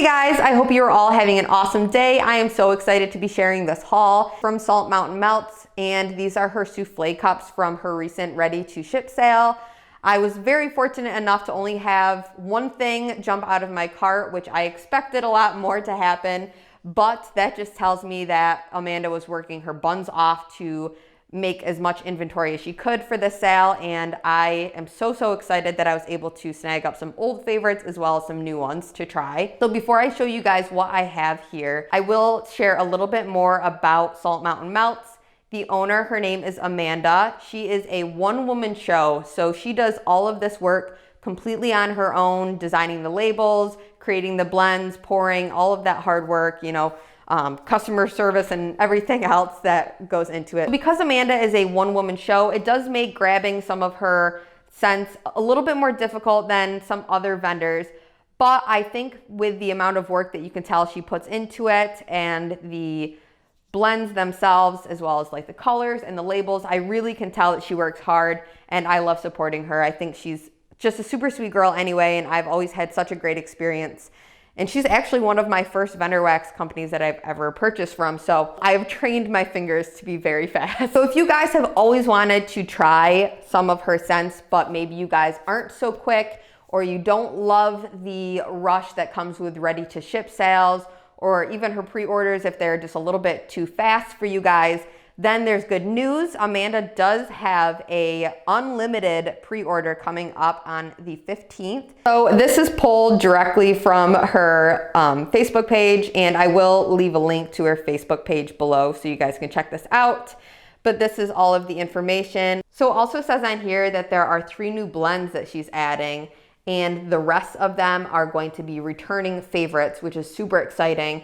guys, I hope you're all having an awesome day. I am so excited to be sharing this haul from Salt Mountain Melts, and these are her souffle cups from her recent ready to ship sale. I was very fortunate enough to only have one thing jump out of my cart, which I expected a lot more to happen, but that just tells me that Amanda was working her buns off to make as much inventory as she could for this sale, and I am so excited that I was able to snag up some old favorites as well as some new ones to try. So before I show you guys what I have here, I will share a little bit more about Salt Mountain Melts. The owner, her name is Amanda. She is a one-woman show, so she does all of this work completely on her own, designing the labels, creating the blends, pouring, all of that hard work, you know, customer service and everything else that goes into it. Because Amanda is a one-woman show, it does make grabbing some of her scents a little bit more difficult than some other vendors. But I think with the amount of work that you can tell she puts into it and the blends themselves, as well as like the colors and the labels, I really can tell that she works hard, and I love supporting her. I think she's just a super sweet girl anyway, and I've always had such a great experience. And she's actually one of my first vendor wax companies that I've ever purchased from. So I've trained my fingers to be very fast. So if you guys have always wanted to try some of her scents, but maybe you guys aren't so quick, or you don't love the rush that comes with ready to ship sales, or even her pre-orders if they're just a little bit too fast for you guys, then there's good news. Amanda does have a unlimited pre-order coming up on the 15th. So this is pulled directly from her Facebook page, and I will leave a link to her Facebook page below so you guys can check this out. But this is all of the information. So it also says on here that there are 3 new blends that she's adding, and the rest of them are going to be returning favorites, which is super exciting.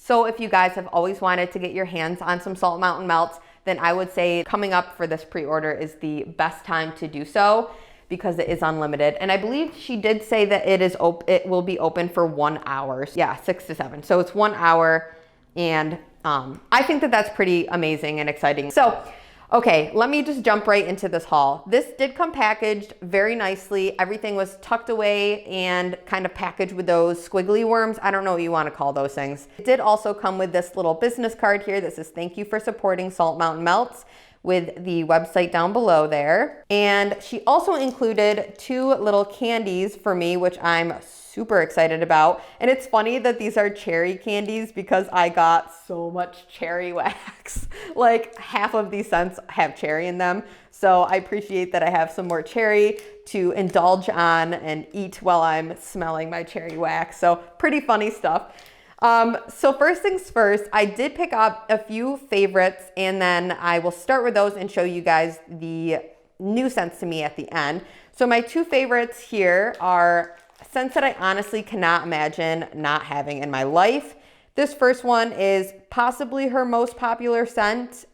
So if you guys have always wanted to get your hands on some Salt Mountain Melts, then I would say coming up for this pre-order is the best time to do so because it is unlimited. And I believe she did say that it will be open for 1 hour. Yeah, 6 to 7. So it's 1 hour, and I think that that's pretty amazing and exciting. So, okay, let me just jump right into this haul. This did come packaged very nicely. Everything was tucked away and kind of packaged with those squiggly worms. I don't know what you want to call those things. It did also come with this little business card here that says, "Thank you for supporting Salt Mountain Melts," with the website down below there. And she also included 2 little candies for me, which I'm super excited about. And it's funny that these are cherry candies because I got so much cherry wax. Like half of these scents have cherry in them. So I appreciate that I have some more cherry to indulge on and eat while I'm smelling my cherry wax. So pretty funny stuff. So first things first, I did pick up a few favorites, and then I will start with those and show you guys the new scents to me at the end. So my 2 favorites here are scents that I honestly cannot imagine not having in my life. This first one is possibly her most popular scent.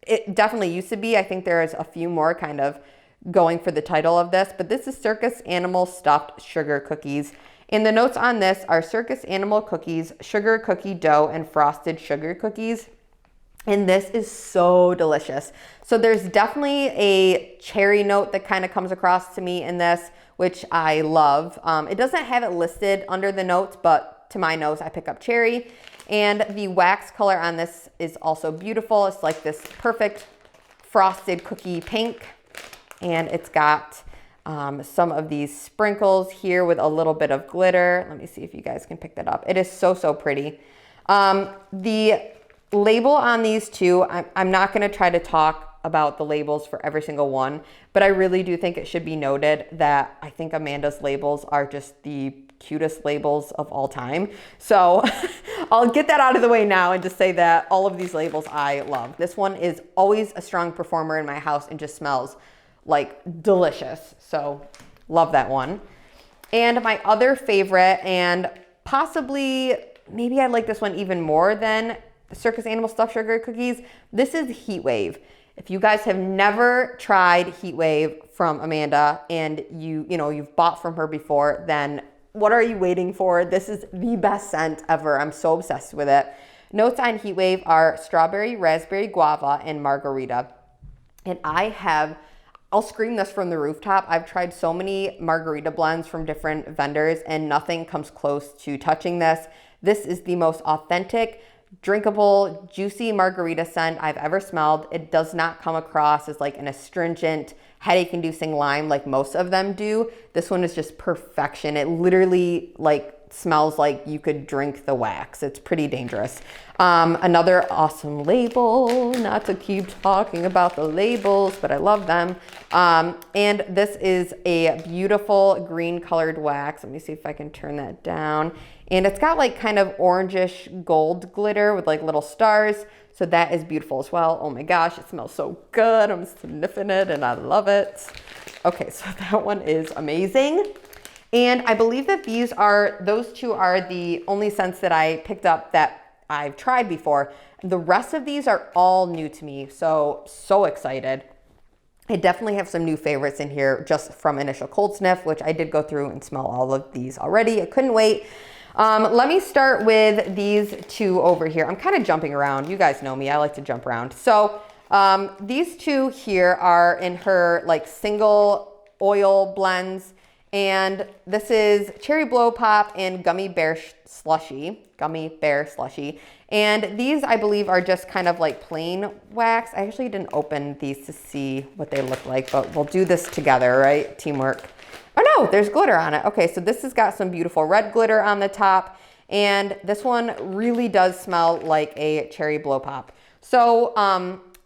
It definitely used to be. I think there's a few more kind of going for the title of this, but this is Circus Animal Stuffed Sugar Cookies. And the notes on this are circus animal cookies, sugar cookie dough, and frosted sugar cookies. And this is so delicious. So there's definitely a cherry note that kind of comes across to me in this, which I love. It doesn't have it listed under the notes, but to my nose, I pick up cherry. And the wax color on this is also beautiful. It's like this perfect frosted cookie pink. And it's got some of these sprinkles here with a little bit of glitter. Let me see if you guys can pick that up. It is so pretty. The label on these 2, I'm not going to try to talk about the labels for every single one, but I really do think it should be noted that I think Amanda's labels are just the cutest labels of all time. So I'll get that out of the way now and just say that all of these labels I love. This one is always a strong performer in my house and just smells like delicious. So love that one. And my other favorite, and possibly maybe I like this one even more than the Circus Animal Stuffed Sugar Cookies, this is Heat Wave. If you guys have never tried Heat Wave from Amanda and you've bought from her before, then what are you waiting for? This is the best scent ever. I'm so obsessed with it. Notes on Heat Wave are strawberry, raspberry, guava, and margarita. And I have I'll scream this from the rooftop. I've tried so many margarita blends from different vendors and nothing comes close to touching this. This is the most authentic, drinkable, juicy margarita scent I've ever smelled. It does not come across as like an astringent, headache-inducing lime like most of them do. This one is just perfection. It literally like smells like you could drink the wax. It's pretty dangerous. Another awesome label, not to keep talking about the labels, but I love them. And this is a beautiful green colored wax. Let me see if I can turn that down. And it's got like kind of orangish gold glitter with like little stars. So that is beautiful as well. Oh my gosh, it smells so good. I'm sniffing it and I love it. Okay, so that one is amazing. And I believe that those two are the only scents that I picked up that I've tried before. The rest of these are all new to me, so excited. I definitely have some new favorites in here just from initial cold sniff, which I did go through and smell all of these already. I couldn't wait. Let me start with these two over here. I'm kind of jumping around. You guys know me, I like to jump around. So these two here are in her like single oil blends. And this is Cherry Blow Pop and Gummy Bear Slushy. And these, I believe, are just kind of like plain wax. I actually didn't open these to see what they look like, but we'll do this together, right? Teamwork. Oh no, there's glitter on it. Okay, so this has got some beautiful red glitter on the top. And this one really does smell like a Cherry Blow Pop. So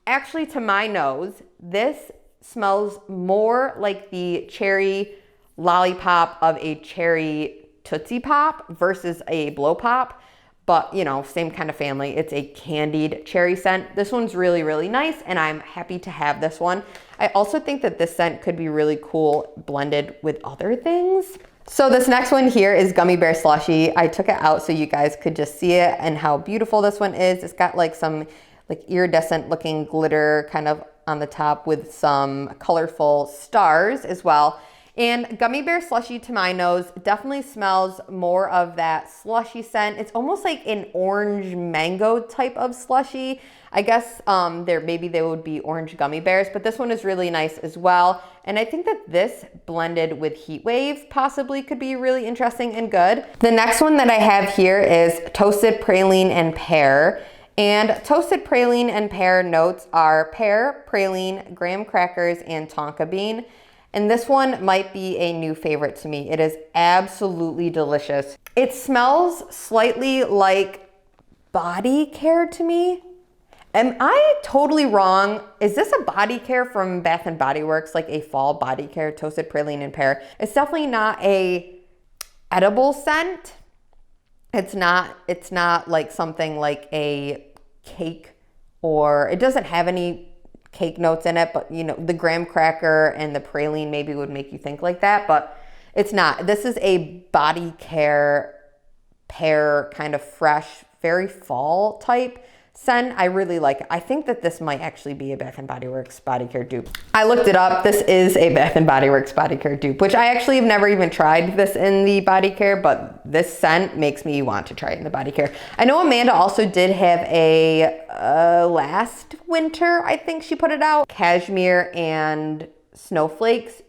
actually, to my nose, this smells more like the cherry lollipop of a cherry Tootsie Pop versus a Blow Pop, but you know, same kind of family. It's a candied cherry scent. This one's really, really nice and I'm happy to have this one. I also think that this scent could be really cool blended with other things. So this next one here is Gummy Bear Slushy. I took it out so you guys could just see it and how beautiful this one is. It's got like some like iridescent looking glitter kind of on the top with some colorful stars as well. And Gummy Bear Slushy, to my nose, definitely smells more of that slushy scent. It's almost like an orange mango type of slushy. I guess maybe they would be orange gummy bears, but this one is really nice as well. And I think that this blended with Heat Wave possibly could be really interesting and good. The next one that I have here is Toasted Praline and Pear. And Toasted Praline and Pear notes are pear, praline, graham crackers, and tonka bean. And this one might be a new favorite to me. It is absolutely delicious. It smells slightly like body care to me. Am I totally wrong? Is this a body care from Bath & Body Works, like a fall body care, Toasted Praline and Pear? It's definitely not a edible scent. It's not like something like a cake, or it doesn't have any cake notes in it, but you know, the graham cracker and the praline maybe would make you think like that, but it's not. This is a body care pear kind of fresh, very fall type scent. I really like it. I think that this might actually be a Bath & Body Works body care dupe. I looked it up. This is a Bath & Body Works body care dupe, which I actually have never even tried this in the body care, but this scent makes me want to try it in the body care. I know Amanda also did have a last winter, I think she put it out, cashmere and snowflakes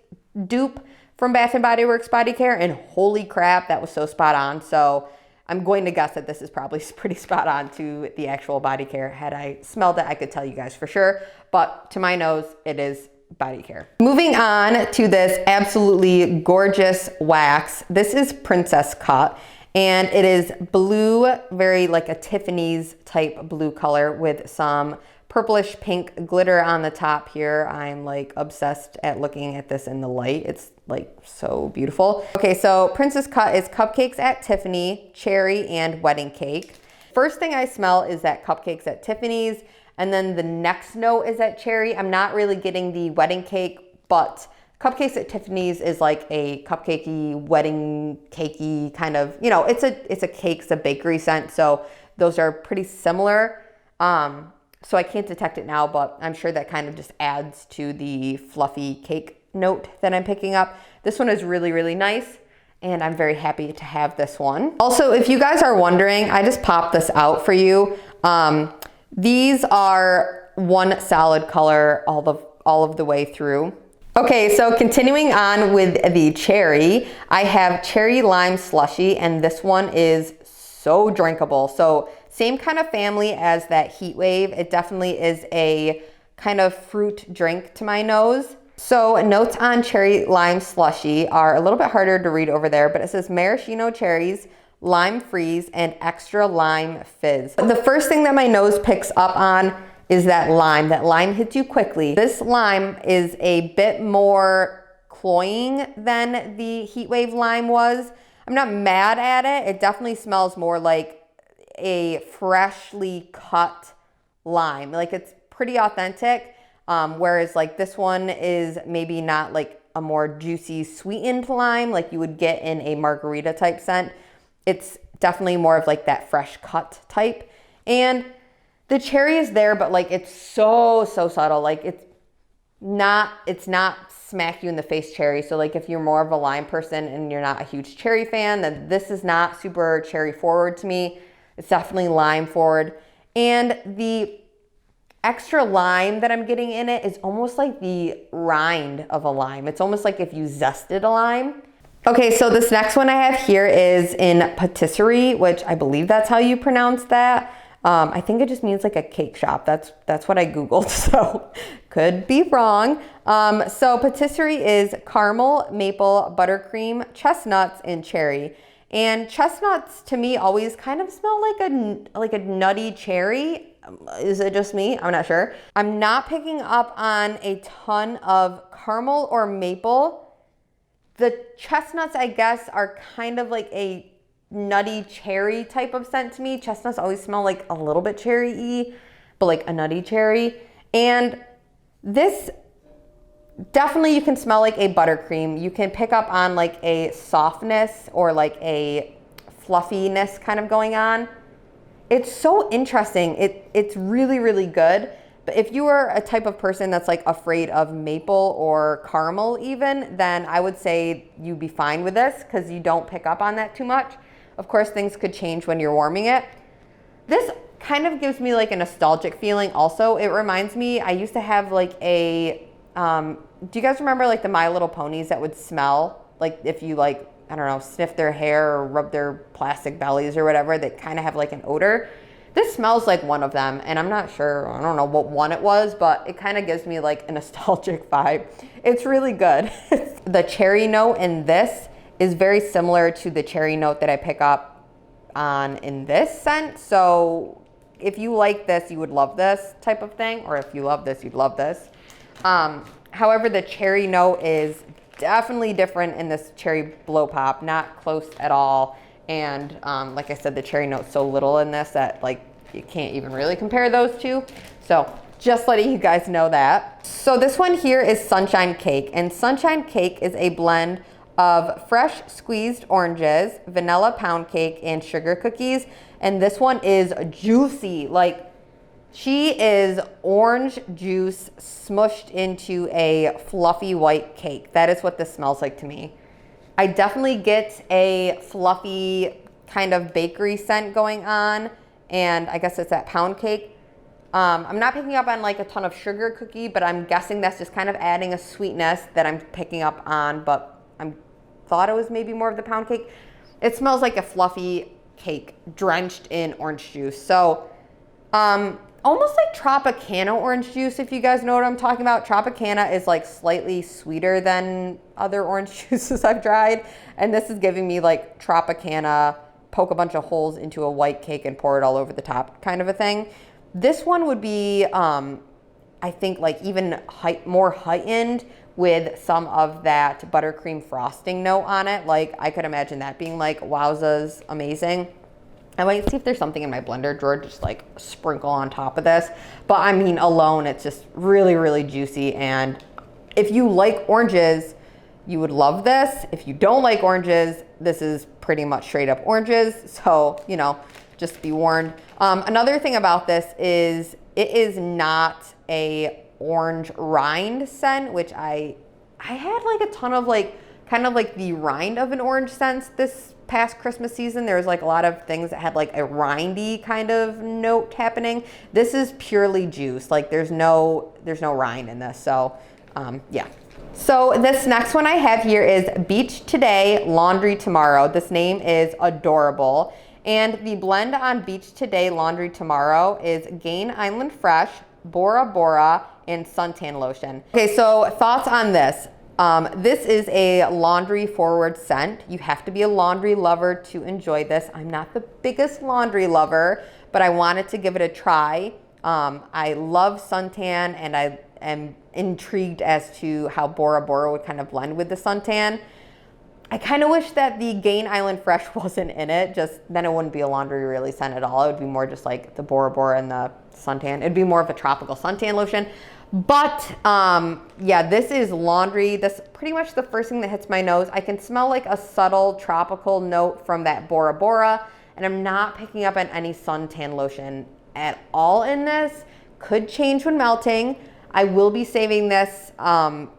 dupe from Bath & Body Works body care, and holy crap, that was so spot on. So I'm going to guess that this is probably pretty spot on to the actual body care. Had I smelled it, I could tell you guys for sure, but to my nose, it is body care. Moving on to this absolutely gorgeous wax. This is Princess Cut, and it is blue, very like a Tiffany's type blue color with some purplish pink glitter on the top here. I'm like obsessed at looking at this in the light. It's like so beautiful. Okay, so Princess Cut is Cupcakes at Tiffany, cherry, and wedding cake. First thing I smell is that Cupcakes at Tiffany's, and then the next note is that cherry. I'm not really getting the wedding cake, but Cupcakes at Tiffany's is like a cupcakey, wedding cakey kind of, you know, it's a cake, it's a bakery scent, so those are pretty similar. So I can't detect it now, but I'm sure that kind of just adds to the fluffy cake note that I'm picking up. This one is really, really nice, and I'm very happy to have this one. Also, if you guys are wondering, I just popped this out for you. These are one solid color all of the way through. Okay, so continuing on with the cherry, I have cherry lime slushy, and this one is so drinkable. So same kind of family as that Heat Wave. It definitely is a kind of fruit drink to my nose. So notes on cherry lime slushy are a little bit harder to read over there, but it says maraschino cherries, lime freeze, and extra lime fizz. The first thing that my nose picks up on is that lime. That lime hits you quickly. This lime is a bit more cloying than the Heat Wave lime was. I'm not mad at it. It definitely smells more like a freshly cut lime. Like it's pretty authentic. Whereas like this one is maybe not like a more juicy sweetened lime like you would get in a margarita type scent. It's definitely more of like that fresh cut type. And the cherry is there, but like it's so subtle. Like it's not smack you in the face cherry. So like if you're more of a lime person and you're not a huge cherry fan, then this is not super cherry forward to me. It's definitely lime forward. And the extra lime that I'm getting in it is almost like the rind of a lime. It's almost like if you zested a lime. Okay, so this next one I have here is in patisserie, which I believe that's how you pronounce that. I think it just means like a cake shop. That's what I Googled, so could be wrong. So patisserie is caramel, maple, buttercream, chestnuts, and cherry. And chestnuts to me always kind of smell like a nutty cherry. Is it just me? I'm not sure. I'm not picking up on a ton of caramel or maple. The chestnuts, I guess, are kind of like a nutty cherry type of scent to me. Chestnuts always smell like a little bit cherry-y, but like a nutty cherry. And this definitely you can smell like a buttercream. You can pick up on like a softness or like a fluffiness kind of going on. It's so interesting. It's really good. But if you are a type of person that's like afraid of maple or caramel even, then I would say you'd be fine with this because you don't pick up on that too much. Of course, things could change when you're warming it. This kind of gives me like a nostalgic feeling also. It reminds me, I used to have like a, do you guys remember like the My Little Ponies that would smell? Like if you like, I don't know, sniff their hair or rub their plastic bellies or whatever, that kind of have like an odor. This smells like one of them, and I'm not sure, I don't know what one it was, but it kind of gives me like a nostalgic vibe. It's really good. The cherry note in this is very similar to the cherry note that I pick up on in this scent. So if you like this, you would love this type of thing, or if you love this, you'd love this. However, the cherry note is definitely different in this cherry blow pop, not close at all. And like I said, the cherry note's so little in this that like you can't even really compare those two. So just letting you guys know that. So this one here is Sunshine Cake, and Sunshine Cake is a blend of fresh squeezed oranges, vanilla pound cake, and sugar cookies. And this one is juicy. Like she is orange juice smushed into a fluffy white cake. That is what this smells like to me. I definitely get a fluffy kind of bakery scent going on, and I guess it's that pound cake. I'm not picking up on like a ton of sugar cookie, but I'm guessing that's just kind of adding a sweetness that I'm picking up on, but I thought it was maybe more of the pound cake. It smells like a fluffy cake drenched in orange juice. So almost like Tropicana orange juice, if you guys know what I'm talking about. Tropicana is like slightly sweeter than other orange juices I've tried. And this is giving me like Tropicana, poke a bunch of holes into a white cake and pour it all over the top kind of a thing. This one would be, I think like even more heightened with some of that buttercream frosting note on it. Like I could imagine that being like wowzas amazing. I might see if there's something in my blender drawer, just like sprinkle on top of this. But I mean, alone, it's just really juicy. And if you like oranges, you would love this. If you don't like oranges, this is pretty much straight up oranges. So, you know, just be warned. Another thing about this is it is not a orange rind scent, which I had like a ton of like, kind of like the rind of an orange scent this past Christmas season. There was like a lot of things that had like a rindy kind of note happening. This is purely juice. Like there's no rind in this. So Yeah. So this next one I have here is Beach Today, Laundry Tomorrow. This name is adorable. And the blend on Beach Today, Laundry Tomorrow is Gain Island Fresh, Bora Bora, and suntan lotion. Okay, so thoughts on this. This is a laundry forward scent. You have to be a laundry lover to enjoy this. I'm not the biggest laundry lover, but I wanted to give it a try. I love suntan, and I am intrigued as to how Bora Bora would kind of blend with the suntan. I kind of wish that the Gain Island Fresh wasn't in it, just then it wouldn't be a laundry really scent at all. It would be more just like the Bora Bora and the suntan. It'd be more of a tropical suntan lotion. But yeah, this is laundry. This pretty much the first thing that hits my nose. I can smell like a subtle tropical note from that Bora Bora, and I'm not picking up on any suntan lotion at all in this. Could change when melting. I will be saving this on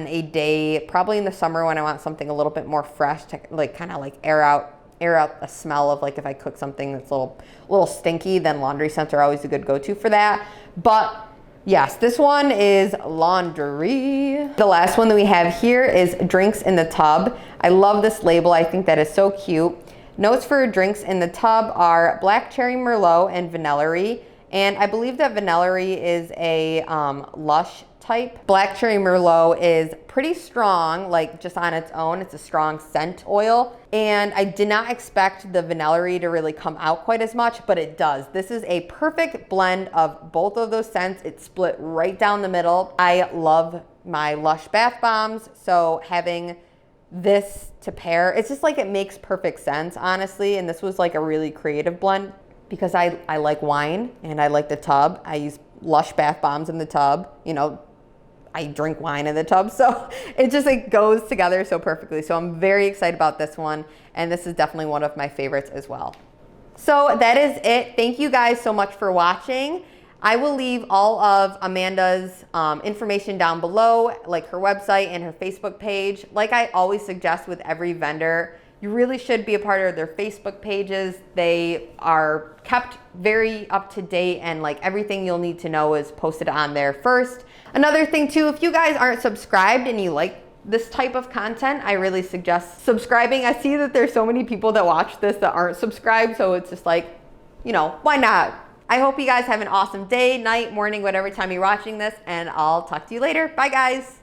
a day, probably in the summer when I want something a little bit more fresh to like kind of like air out a smell of like if I cook something that's a little stinky, then laundry scents are always a good go-to for that. But yes, this one is laundry. The last one that we have here is Drinks in the Tub. I love this label. I think that is so cute. Notes for Drinks in the Tub are Black Cherry Merlot and Vanillary. And I believe that Vanillary is a Lush type. Black Cherry Merlot is pretty strong, like just on its own. It's a strong scent oil. And I did not expect the Vanillary to really come out quite as much, but it does. This is a perfect blend of both of those scents. It's split right down the middle. I love my Lush bath bombs, so having this to pair, it's just like it makes perfect sense, honestly. And this was like a really creative blend because I like wine and I like the tub. I use Lush bath bombs in the tub. You know, I drink wine in the tub, so it just like goes together so perfectly. So I'm very excited about this one, and this is definitely one of my favorites as well. So that is it. Thank you guys so much for watching. I will leave all of Amanda's information down below, like her website and her Facebook page. Like I always suggest with every vendor, you really should be a part of their Facebook pages. They are kept very up to date, and like everything you'll need to know is posted on there first. Another thing too, if you guys aren't subscribed and you like this type of content, I really suggest subscribing. I see that there's so many people that watch this that aren't subscribed, so it's just like, you know, why not? I hope you guys have an awesome day, night, morning, whatever time you're watching this, and I'll talk to you later. Bye guys.